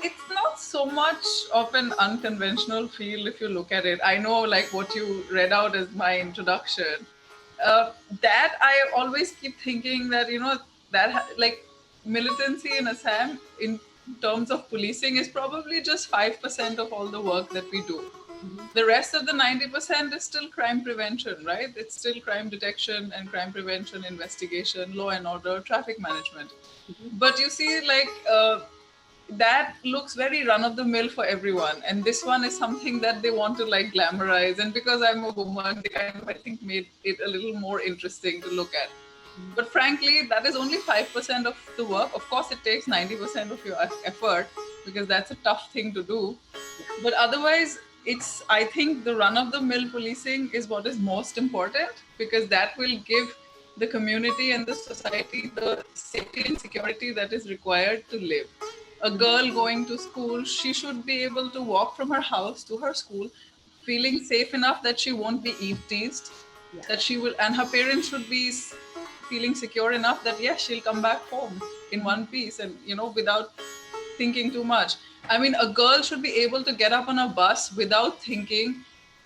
It's not so much of an unconventional field if you look at it. I know, like what you read out as my introduction, that I always keep thinking that, like militancy in Assam in terms of policing is probably just 5% of all the work that we do. The rest of the 90% is still crime prevention, right? It's still crime detection and crime prevention, investigation, law and order, traffic management. But you see, that looks very run of the mill for everyone, and this one is something that they want to like glamorize, and because I'm a woman, they kind of, I think, made it a little more interesting to look at. But frankly, that is only 5% of the work. Of course, it takes 90% of your effort, because that's a tough thing to do. But otherwise, it's, I think the run of the mill policing is what is most important, because that will give the community and the society the safety and security that is required to live. A girl going to school, she should be able to walk from her house to her school feeling safe enough that she won't be eve teased, that she will, and her parents should be feeling secure enough that yes, she'll come back home in one piece, and without thinking too much. I mean, a girl should be able to get up on a bus without thinking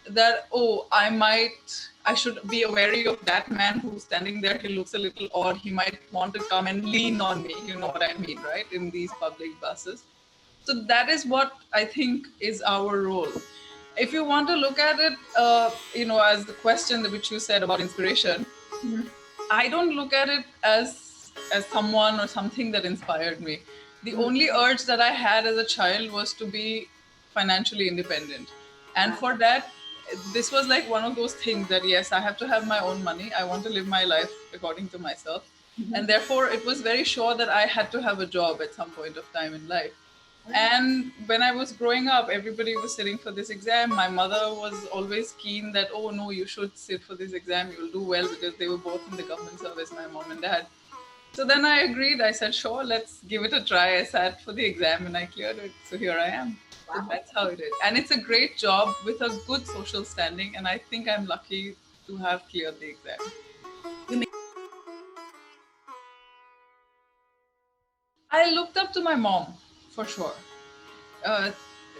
that, oh, I should be wary of that man who's standing there. He looks a little odd. He might want to come and lean on me. You know what I mean, right? In these public buses. So that is what I think is our role. If you want to look at it, as the question which you said about inspiration, I don't look at it as someone or something that inspired me. The only urge that I had as a child was to be financially independent. And for that, this was like one of those things that, yes, I have to have my own money. I want to live my life according to myself. And therefore, it was very sure that I had to have a job at some point of time in life. And when I was growing up, everybody was sitting for this exam. My mother was always keen that, oh, no, you should sit for this exam. You'll do well, because they were both in the government service, my mom and dad. So then I agreed. I said, sure, let's give it a try. I sat for the exam and I cleared it. So here I am. Wow. So that's how it is. And it's a great job with a good social standing. And I think I'm lucky to have cleared the exam. I looked up to my mom, for sure.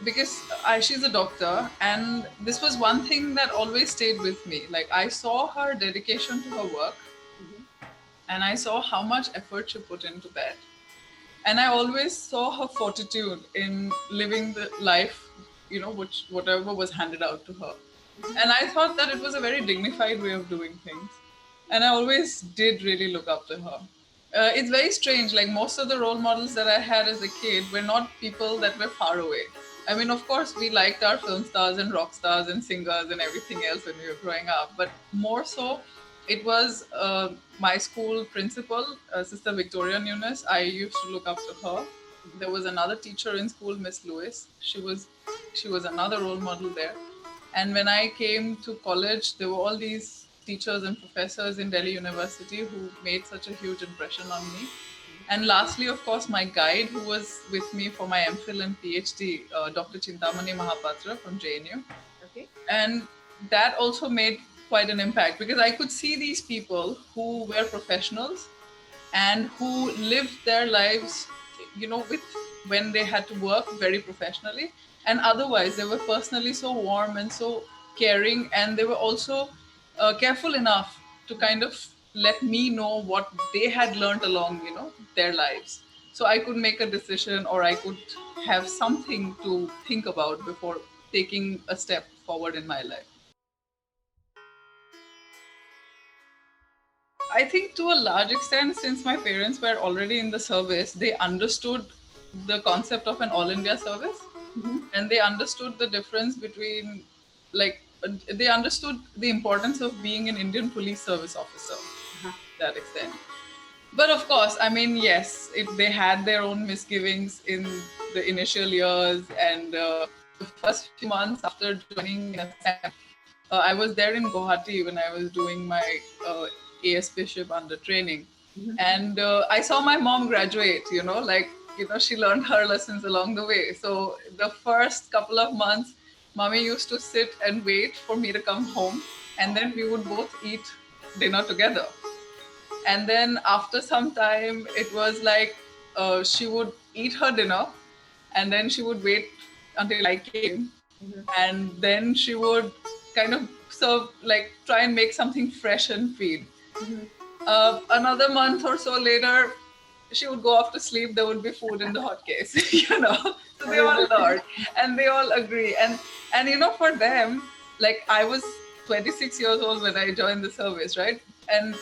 Because she's a doctor, and this was one thing that always stayed with me. Like, I saw her dedication to her work, and I saw how much effort she put into that. And I always saw her fortitude in living the life, whatever was handed out to her. And I thought that it was a very dignified way of doing things. And I always did really look up to her. It's very strange. Like, most of the role models that I had as a kid were not people that were far away. I mean, of course, we liked our film stars and rock stars and singers and everything else when we were growing up. But more so, it was my school principal, Sister Victoria Nunes. I used to look up to her. There was another teacher in school, Miss Lewis. She was another role model there. And when I came to college, there were all these teachers and professors in Delhi University who made such a huge impression on me. And lastly, of course, my guide, who was with me for my MPhil and PhD, Dr. Chintamani Mahapatra from JNU. Okay. And that also made quite an impact, because I could see these people who were professionals and who lived their lives, with when they had to work very professionally. And otherwise, they were personally so warm and so caring, and they were also careful enough to kind of let me know what they had learned along, their lives. So I could make a decision, or I could have something to think about before taking a step forward in my life. I think to a large extent, since my parents were already in the service, they understood the concept of an all India service. And they understood the difference between, they understood the importance of being an Indian police service officer to that extent. But of course, I mean, yes, they had their own misgivings in the initial years, and the first few months after joining Assam, I was there in Guwahati when I was doing my ASP ship under training. And I saw my mom graduate, she learned her lessons along the way. So the first couple of months, mommy used to sit and wait for me to come home, and then we would both eat dinner together. And then after some time, it was like she would eat her dinner, and then she would wait until I came, and then she would kind of serve, like, try and make something fresh and feed. Another month or so later, she would go off to sleep. There would be food in the hot case, So they all learn and they all agree. And for them, like, I was 26 years old when I joined the service, right? And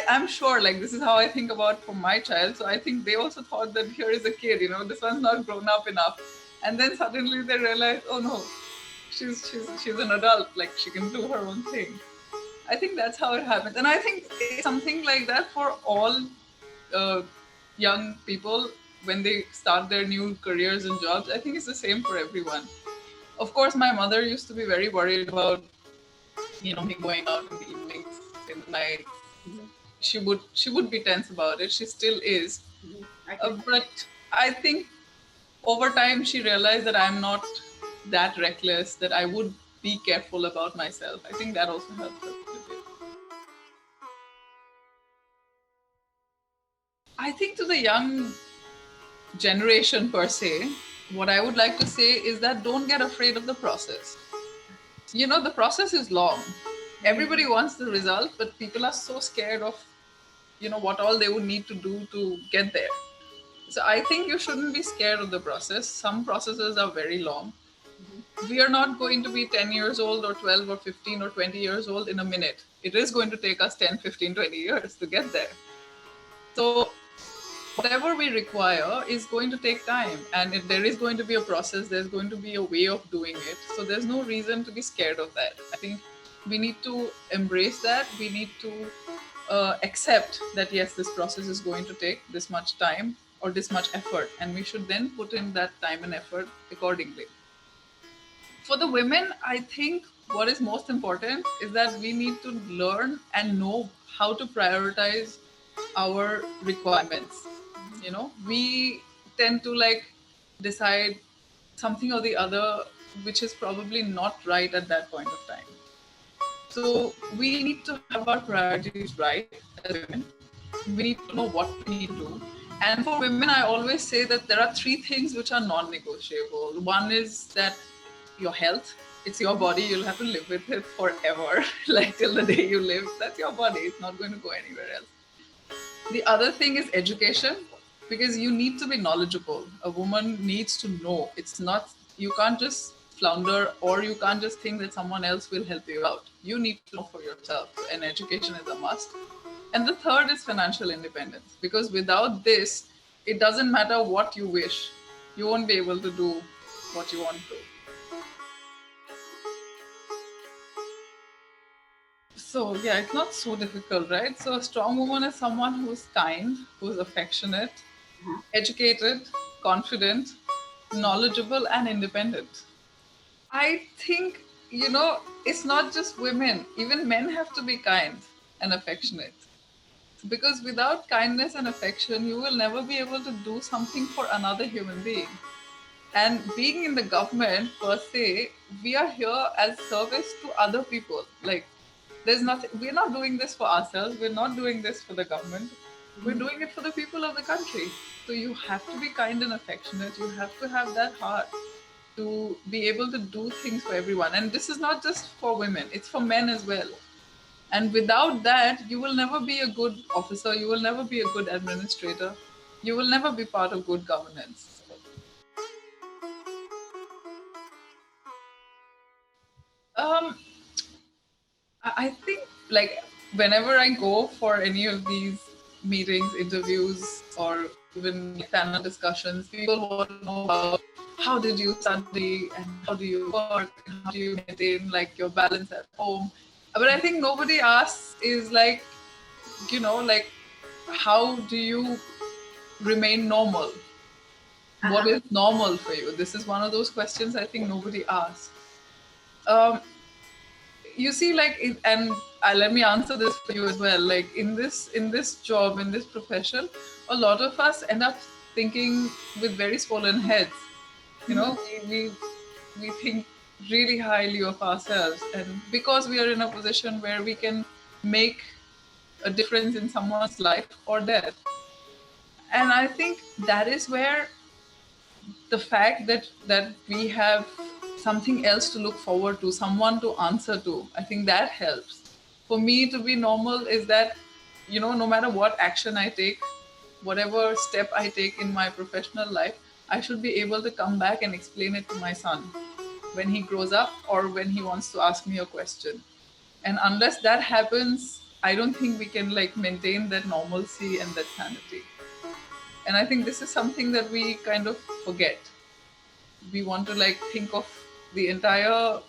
I'm sure, like, this is how I think about for my child. So I think they also thought that here is a kid, this one's not grown up enough. And then suddenly they realize, oh no, she's an adult. Like, she can do her own thing. I think that's how it happens. And I think it's something like that for all uh, young people when they start their new careers and jobs. I think it's the same for everyone. Of course, my mother used to be very worried about, me going out in the evenings, in the night. She would be tense about it. She still is. But I think over time she realized that I'm not that reckless, that I would be careful about myself. I think that also helps her a bit. I think to the young generation per se, what I would like to say is that don't get afraid of the process. The process is long. Everybody wants the result, but people are so scared of, what all they would need to do to get there. So I think you shouldn't be scared of the process. Some processes are very long. We are not going to be 10 years old or 12 or 15 or 20 years old in a minute. It is going to take us 10, 15, 20 years to get there. So whatever we require is going to take time, and if there is going to be a process, there's going to be a way of doing it. So there's no reason to be scared of that. I think we need to embrace that. We need to accept that yes, this process is going to take this much time or this much effort, and we should then put in that time and effort accordingly. For the women, I think what is most important is that we need to learn and know how to prioritize our requirements. We tend to, like, decide something or the other which is probably not right at that point of time. So we need to have our priorities right as women. We need to know what we need to do. And for women, I always say that there are three things which are non-negotiable. One is that your health. It's your body. You'll have to live with it forever, like till the day you live. That's your body. It's not going to go anywhere else. The other thing is education, because you need to be knowledgeable. A woman needs to know. It's not, you can't just flounder, or you can't just think that someone else will help you out. You need to know for yourself, and education is a must. And the third is financial independence, because without this, it doesn't matter what you wish, you won't be able to do what you want to. So yeah, it's not so difficult, right? So a strong woman is someone who's kind, who's affectionate, educated, confident, knowledgeable, and independent. I think, it's not just women. Even men have to be kind and affectionate. Because without kindness and affection, you will never be able to do something for another human being. And being in the government per se, we are here as service to other people. Like, there's nothing, we're not doing this for ourselves, we're not doing this for the government, we're doing it for the people of the country. So you have to be kind and affectionate, you have to have that heart to be able to do things for everyone. And this is not just for women, it's for men as well. And without that, you will never be a good officer, you will never be a good administrator, you will never be part of good governance. Um, I think, like, whenever I go for any of these meetings, interviews, or even like panel discussions, people want to know about how did you study and how do you work and how do you maintain, like, your balance at home. But I think nobody asks is, like, like, how do you remain normal? What is normal for you? This is one of those questions I think nobody asks. Um, you see, like, and let me answer this for you as well. Like in this job, in this profession, a lot of us end up thinking with very swollen heads. You know, we think really highly of ourselves, and because we are in a position where we can make a difference in someone's life or death. And I think that is where the fact that we have something else to look forward to, someone to answer to, I think that helps. For me to be normal is that, you know, no matter what action I take, whatever step I take in my professional life, I should be able to come back and explain it to my son when he grows up or when he wants to ask me a question. And unless that happens, I don't think we can like maintain that normalcy and that sanity. And I think this is something that we kind of forget. We want to like think of the entire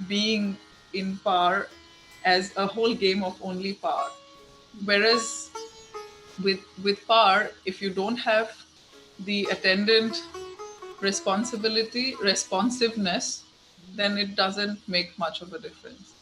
being in power as a whole game of only power. Whereas with power, if you don't have the attendant responsiveness, then it doesn't make much of a difference.